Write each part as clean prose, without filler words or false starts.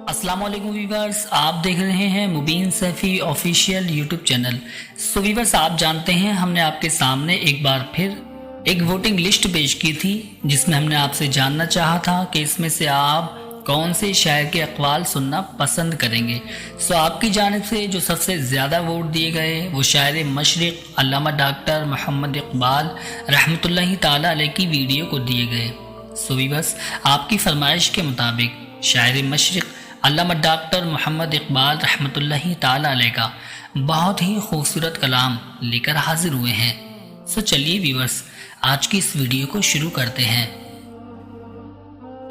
अस्सलाम वालेकुम वीवर्स, आप देख रहे हैं Mubeen Saifi official YouTube channel. So viewers, आप जानते हैं हमने आपके सामने एक बार फिर एक वोटिंग लिस्ट पेश की थी, जिसमें हमने आपसे जानना चाहा था कि इसमें से आप कौन से शायर के अक़वाल सुनना पसंद करेंगे। सो आपकी जानिब से जो सबसे ज़्यादा वोट दिए गए वो शायर मशरिक़ अल्लामा डॉक्टर मोहम्मद इकबाल रहमतुल्लाहि ताला अलैह की वीडियो को दिए गए। सो वीवर्स, आपकी फरमाइश के मुताबिक शायर मशरिक़ अल्लामा डॉक्टर मोहम्मद इकबाल रहमतुल्लाहि ताला अलैह का बहुत ही खूबसूरत कलाम लेकर हाजिर हुए हैं। सो चलिए वीवर्स, आज की इस वीडियो को शुरू करते हैं।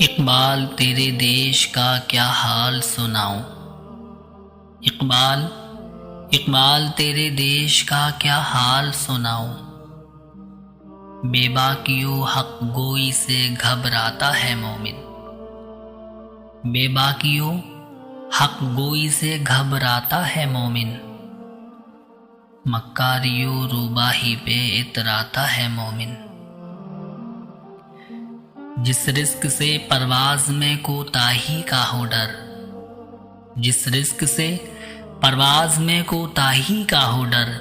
इकबाल तेरे देश का क्या हाल सुनाऊं, इकबाल इकबाल तेरे देश का क्या हाल सुनाऊं, बेबाकियों हक गोई से घबराता है मोमिन, बेबाकियों हक गोई से घबराता है मोमिन, मक्कारियों रूबाही पे इतराता है मोमिन, जिस रिस्क से परवाज में कोताही का हो डर, जिस रिस्क से परवाज में कोताही का हो डर,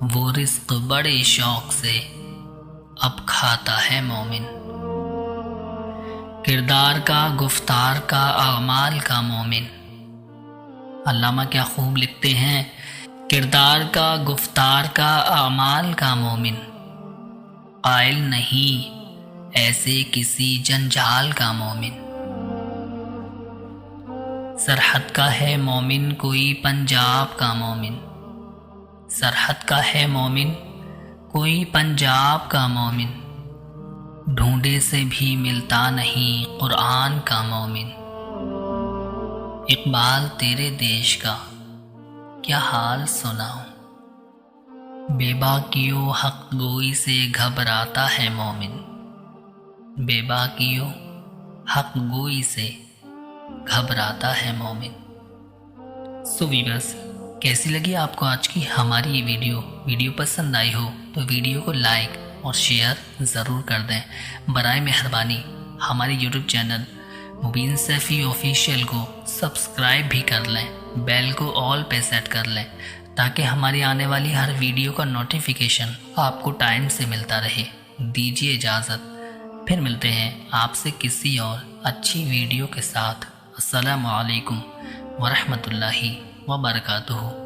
वो रिस्क बड़े शौक से अब खाता है मोमिन, किरदार का गुफ्तार का अमाल का मोमिन। अल्लामा क्या खूब लिखते हैं, किरदार का गुफ्तार का अमाल का मोमिन, कायल नहीं ऐसे किसी जंजाल का मोमिन, सरहद का है मोमिन कोई पंजाब का मोमिन, सरहद का है मोमिन कोई पंजाब का मोमिन, ढूंढे से भी मिलता नहीं कुरान का मोमिन, इकबाल तेरे देश का क्या हाल सुनाऊं, बेबाकियों हक गोई से घबराता है मोमिन, बेबाकियों हक गोई से घबराता है मोमिन। सो वीवर्स, कैसी लगी आपको आज की हमारी ये वीडियो पसंद आई हो तो वीडियो को लाइक और शेयर ज़रूर कर दें। बराए मेहरबानी हमारे यूट्यूब चैनल मुबीन सैफी ऑफिशियल को सब्सक्राइब भी कर लें, बेल को ऑल पे सेट कर लें, ताकि हमारी आने वाली हर वीडियो का नोटिफिकेशन आपको टाइम से मिलता रहे। दीजिए इजाज़त, फिर मिलते हैं आपसे किसी और अच्छी वीडियो के साथ। अस्सलामु अलैकुम वरहमतुल्लाहि वबरकातुहू।